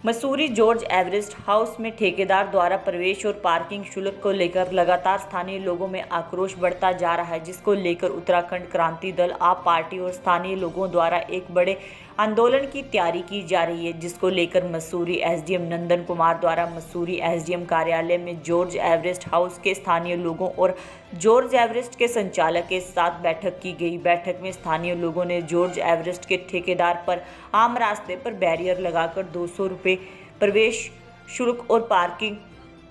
Mussoorie George Everest house में ठेकेदार द्वारा प्रवेश और पार्किंग शुल्क को लेकर लगातार स्थानीय लोगों में आक्रोश बढ़ता जा रहा है, जिसको लेकर उत्तराखंड क्रांति दल, आप पार्टी और स्थानीय लोगों द्वारा एक बड़े आंदोलन की तैयारी की जा रही है, जिसको लेकर मसूरी एसडीएम नंदन कुमार द्वारा मसूरी एसडीएम कार्यालय में जॉर्ज एवरेस्ट हाउस के स्थानीय लोगों और जॉर्ज एवरेस्ट के संचालक के साथ बैठक की गई। बैठक में स्थानीय लोगों ने जॉर्ज एवरेस्ट के ठेकेदार पर आम रास्ते पर बैरियर लगाकर 200 रुपये प्रवेश शुल्क और पार्किंग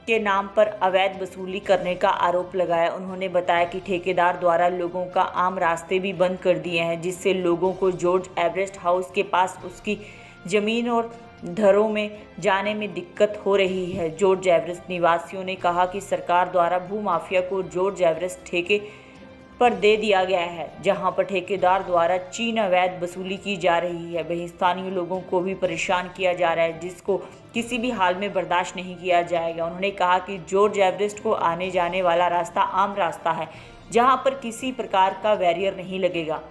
के नाम पर अवैध वसूली करने का आरोप लगाया। उन्होंने बताया कि ठेकेदार द्वारा लोगों का आम रास्ते भी बंद कर दिए हैं, जिससे लोगों को जॉर्ज एवरेस्ट हाउस के पास उसकी ज़मीन और घरों में जाने में दिक्कत हो रही है। जॉर्ज एवरेस्ट निवासियों ने कहा कि सरकार द्वारा भूमाफिया को जॉर्ज एवरेस्ट ठेके पर दे दिया गया है, जहां पर ठेकेदार द्वारा चीन अवैध वसूली की जा रही है। वहीं स्थानीय लोगों को भी परेशान किया जा रहा है, जिसको किसी भी हाल में बर्दाश्त नहीं किया जाएगा। उन्होंने कहा कि जॉर्ज एवरेस्ट को आने जाने वाला रास्ता आम रास्ता है, जहां पर किसी प्रकार का बैरियर नहीं लगेगा।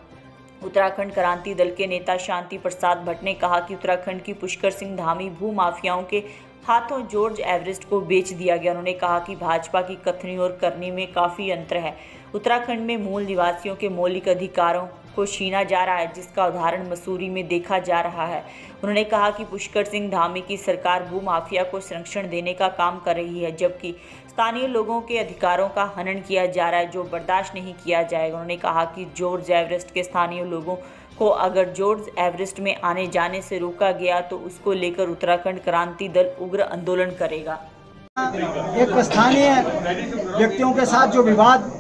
उत्तराखंड क्रांति दल के नेता शांति प्रसाद भट्ट ने कहा कि उत्तराखंड की पुष्कर सिंह धामी भूमाफियाओं के हाथों जॉर्ज एवरेस्ट को बेच दिया गया। उन्होंने कहा कि भाजपा की कथनी और करनी में काफ़ी अंतर है। उत्तराखंड में मूल निवासियों के मौलिक अधिकारों को छीना जा रहा है, जिसका उदाहरण मसूरी में देखा जा रहा है। उन्होंने कहा कि पुष्कर सिंह धामी की सरकार भूमाफिया को संरक्षण देने का काम कर रही है, जबकि स्थानीय लोगों के अधिकारों का हनन किया जा रहा है, जो बर्दाश्त नहीं किया जाएगा। उन्होंने कहा कि जॉर्ज एवरेस्ट के स्थानीय लोगों को अगर जॉर्ज एवरेस्ट में आने जाने से रोका गया तो उसको लेकर उत्तराखंड क्रांति दल उग्र आंदोलन करेगा। एक स्थानीय व्यक्तियों के साथ जो विवाद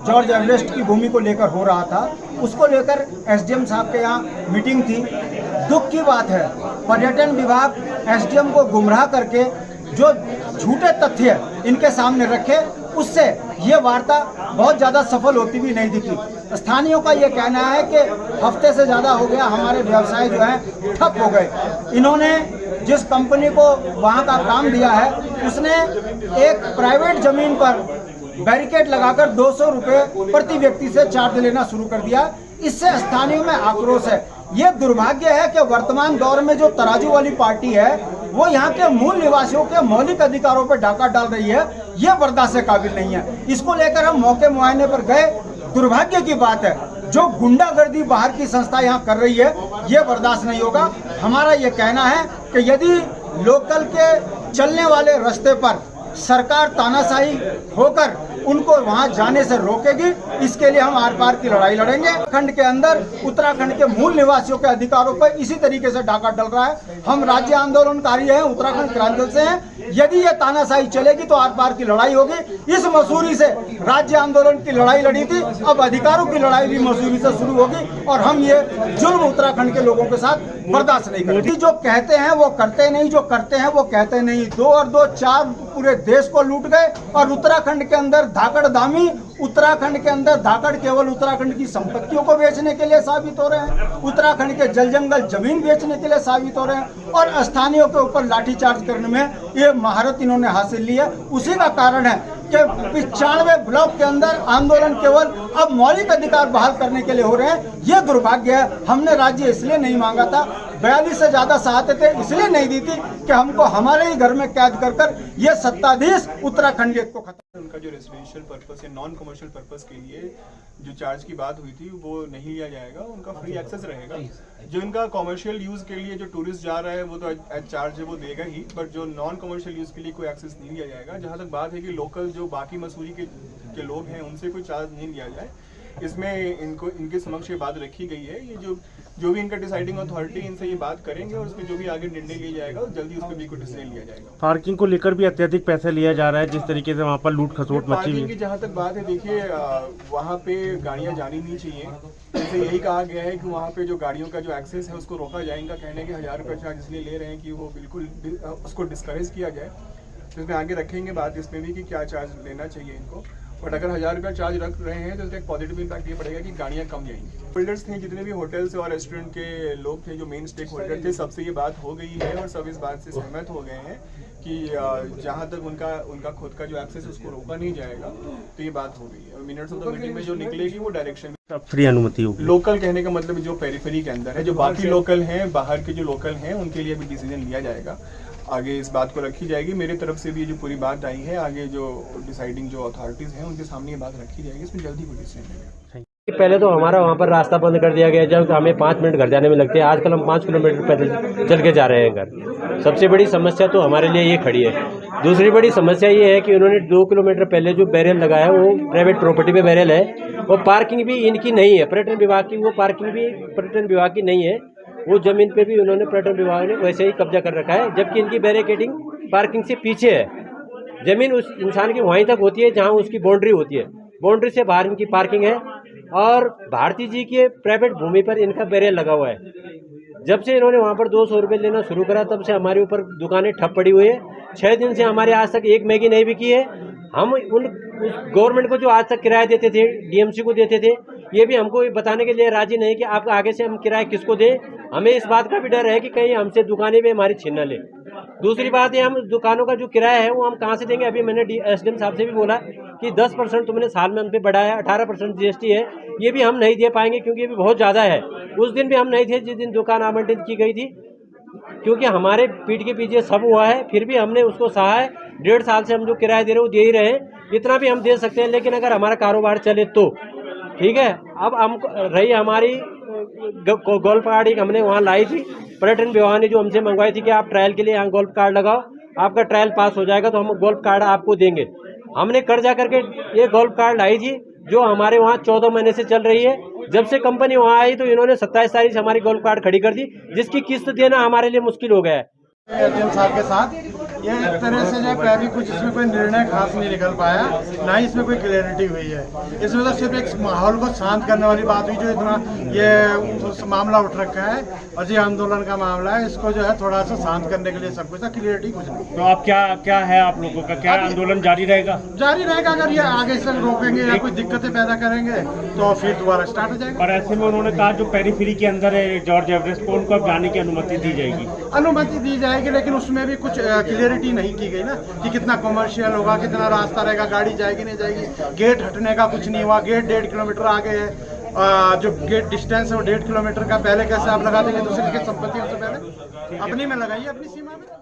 जॉर्ज एवरेस्ट की भूमि को लेकर हो रहा था, उसको लेकर एसडीएम साहब के यहाँ मीटिंग थी। दुख की बात है, पर्यटन विभाग एसडीएम को गुमराह करके जो झूठे तथ्य इनके सामने रखे, उससे ये वार्ता बहुत ज़्यादा सफल होती भी नहीं दिखी। स्थानीयों का ये कहना है कि हफ्ते से ज़्यादा हो गया, हमारे व्यवसाय जो हैं ठप हो गए। इन्होंने जिस कंपनी को वहाँ का काम दिया है, उसने एक प्राइवेट ज़मीन पर बैरिकेड लगाकर 200 रुपये प्रति व्यक्ति से चार्ज लेना शुरू कर दिया। इससे स्थानीयों में आक्रोश है। ये दुर्भाग्य है कि वर्तमान दौर में जो तराजू वाली पार्टी है, वो यहाँ के मूल निवासियों के मौलिक अधिकारों पर डाका डाल रही है। ये बर्दाश्त के काबिल नहीं है। इसको लेकर हम मौके मुआयने पर गए। दुर्भाग्य की बात है, जो गुंडागर्दी बाहर की संस्था यहाँ कर रही है, ये बर्दाश्त नहीं होगा। हमारा ये कहना है कि यदि लोकल के चलने वाले रास्ते पर सरकार तानाशाही होकर उनको वहां जाने से रोकेगी, इसके लिए हम आर पार की लड़ाई लड़ेंगे। खंड के अंदर उत्तराखंड के मूल निवासियों के अधिकारों पर इसी तरीके से डाका डल रहा है। हम राज्य आंदोलनकारी हैं, उत्तराखंड क्रांति दल से हैं। यदि ये तानाशाही चलेगी तो आर पार की लड़ाई होगी। इस मसूरी से राज्य आंदोलन की लड़ाई लड़ी थी, अब अधिकारों की लड़ाई भी मसूरी से शुरू होगी और हम ये जुल्म उत्तराखंड के लोगों के साथ बर्दाश्त नहीं करेंगे। जो कहते हैं वो करते नहीं, जो करते हैं वो कहते नहीं। 2 और 2 4 पूरे देश को लूट गए और उत्तराखंड के अंदर धाकड़ दामी, उत्तराखंड के अंदर धाकड़ केवल उत्तराखंड की संपत्तियों को बेचने के लिए साबित हो रहे हैं, उत्तराखंड के जल जंगल जमीन बेचने के लिए साबित हो रहे हैं और स्थानीयों के ऊपर लाठीचार्ज करने में ये महारत इन्होंने हासिल ली है। उसी का कारण है कि 95 ब्लॉक के अंदर आंदोलन केवल अब मौलिक अधिकार बहाल करने के लिए हो रहे हैं। ये दुर्भाग्य है। हमने राज्य इसलिए नहीं मांगा था, 42 से ज्यादा सहायता इसलिए नहीं दी थी कि हमको हमारे ही घर में कैद कर ये सत्ताधीश उत्तराखंड को खत्म। उनका जो रेजिडेंशियल पर्पस या नॉन कमर्शियल पर्पस के लिए जो चार्ज की बात हुई थी वो नहीं लिया जाएगा, उनका फ्री एक्सेस रहेगा। जो इनका कमर्शियल यूज के लिए जो टूरिस्ट जा रहा है वो तो एज चार्ज है वो देगा ही, बट जो नॉन कमर्शियल यूज के लिए कोई एक्सेस नहीं लिया जाएगा। जहाँ तक बात है कि लोकल जो बाकी मसूरी के लोग हैं उनसे कोई चार्ज नहीं लिया जाए, इसमें इनके समक्ष ये बात रखी गई है। ये जो भी इनका डिसाइडिंग अथॉरिटी इनसे ये बात करेंगे और उसमें जो भी आगे निर्णय लिया जाएगा जल्दी उस पर भी कोई डिसीजन लिया जाएगा। पार्किंग को लेकर भी अत्यधिक पैसा लिया जा रहा है, जिस तरीके से वहाँ पर लूट खसोट मची हुई है। जहाँ तक बात है, देखिए वहाँ पे गाड़ियाँ जानी नहीं चाहिए। जैसे यही कहा गया है कि वहाँ पे जो गाड़ियों का जो एक्सेस है उसको रोका जाए। इनका कहना है कि 1000 रुपये चार्ज इसलिए ले रहे हैं कि वो बिल्कुल उसको डिस्करेज किया जाए। तो इसमें आगे रखेंगे बात इसमें भी कि क्या चार्ज लेना चाहिए इनको। बट अगर 1000 रुपया चार्ज रख रहे हैं तो इसका एक पॉजिटिव इम्पैक्ट ये पड़ेगा कि गाड़ियाँ कम जाएंगी। होल्डर्स थे, जितने भी होटल्स और रेस्टोरेंट के लोग थे, जो मेन स्टेक होल्डर थे, सबसे ये बात हो गई है और सब इस बात से सहमत हो गए हैं कि जहाँ तक उनका खुद का जो एक्सेस उसको रोका नहीं जाएगा। तो ये बात हो गई है और मिनट्स ऑफ द मीटिंग में जो निकलेगी वो डायरेक्शन फ्री अनुमति होगी। लोकल कहने का मतलब जो पेरिफेरी के अंदर है, जो बाकी लोकल हैं, बाहर के जो लोकल हैं, उनके लिए भी डिसीजन लिया जाएगा। आगे इस बात को रखी जाएगी। मेरी तरफ से भी जो पूरी बात आई है, आगे जो डिसाइडिंग जो अथॉरिटीज़ हैं उनके सामने ये बात रखी जाएगी, इसमें जल्दी कोई डिसीजन लेंगे। पहले तो हमारा वहाँ पर रास्ता बंद कर दिया गया, जब हमें 5 मिनट घर जाने में लगते हैं, आजकल हम 5 किलोमीटर पैदल चल के जा रहे हैं घर। सबसे बड़ी समस्या तो हमारे लिए ये खड़ी है। दूसरी बड़ी समस्या ये है कि उन्होंने 2 किलोमीटर पहले जो बैरियर लगाया है वो प्राइवेट प्रॉपर्टी पे बैरियर है, और पार्किंग भी इनकी नहीं है, पर्यटन विभाग की। वो पार्किंग भी पर्यटन विभाग की नहीं है, वो जमीन पे भी उन्होंने पर्यटन विभाग ने वैसे ही कब्जा कर रखा है, जबकि इनकी बैरिकेडिंग पार्किंग से पीछे है। जमीन उस इंसान की वहीं तक होती है जहाँ उसकी बाउंड्री होती है, बाउंड्री से बाहर इनकी पार्किंग है, और भारती जी के प्राइवेट भूमि पर इनका बैरियर लगा हुआ है। जब से इन्होंने वहाँ पर 200 रुपये लेना शुरू करा, तब से हमारे ऊपर दुकानें ठप पड़ी हुई है। 6 दिन से हमारे आज तक एक मैगी नहीं बिकी है। हम उन गवर्नमेंट को जो आज तक किराया देते थे, डीएमसी को देते थे, ये भी हमको बताने के लिए राजी नहीं कि आप आगे से हम किराया किसको दें। हमें इस बात का भी डर है कि कहीं हमसे दुकानें भी हमारी छीन न ले। दूसरी बात है, हम दुकानों का जो किराया है वो हम कहाँ से देंगे। अभी मैंने एसडीएम साहब से भी बोला कि 10% तुमने साल में हम पे बढ़ाया, 18% जीएसटी है, ये भी हम नहीं दे पाएंगे क्योंकि ये भी बहुत ज़्यादा है। उस दिन भी हम नहीं थे जिस दिन दुकान आवंटित की गई थी, क्योंकि हमारे पीठ के पीछे सब हुआ है, फिर भी हमने उसको सहा है। 1.5 साल से हम जो किराया दे रहे हैं वो दे ही रहे हैं, इतना भी हम दे सकते हैं, लेकिन अगर हमारा कारोबार चले तो ठीक है। अब हम रही हमारी गोल्फ कार्ड एक हमने वहाँ लाई थी, पर्यटन विभाग ने जो हमसे मंगवाई थी कि आप ट्रायल के लिए यहाँ गोल्फ कार्ड लगाओ, आपका ट्रायल पास हो जाएगा तो हम गोल्फ कार्ड आपको देंगे। हमने कर्जा करके ये गोल्फ कार्ड लाई थी जो हमारे वहाँ 14 महीने से चल रही है। जब से कंपनी वहाँ आई तो इन्होंने 27 तारीख से हमारी गोल्फ कार्ड खड़ी कर दी, जिसकी किस्त देना हमारे लिए मुश्किल हो गया है। एसडीएम साहब के साथ ये एक तरह से जो है कुछ इसमें कोई निर्णय खास नहीं निकल पाया, ना ही इसमें कोई क्लियरिटी हुई है। इसमें तो सिर्फ एक माहौल को शांत करने वाली बात हुई, जो इतना ये मामला उठ रखा है और ये आंदोलन का मामला है, इसको जो है थोड़ा सा शांत करने के लिए सब कुछ क्लियरिटी कुछ नहीं। तो आप क्या है आप लोगों का क्या आंदोलन जारी रहेगा? जारी रहेगा। अगर ये आगे से रोकेंगे या कोई दिक्कतें पैदा करेंगे तो फिर दोबारा स्टार्ट हो जाएगा। और ऐसे में उन्होंने कहा जो पेरीफेरी के अंदर है जॉर्ज एवरेस्ट को, उनको अब जाने की अनुमति दी जाएगी। अनुमति दी जाएगी, लेकिन उसमें भी कुछ क्लियरिटी नहीं की गई ना कि कितना कमर्शियल होगा, कितना रास्ता रहेगा, गाड़ी जाएगी नहीं जाएगी। गेट हटने का कुछ नहीं हुआ, गेट 1.5 किलोमीटर आगे है। जो गेट डिस्टेंस है वो 1.5 किलोमीटर का, पहले कैसे आप लगा देंगे दूसरे की संपत्तियों से, पहले अपनी में लगाइए, अपनी सीमा में।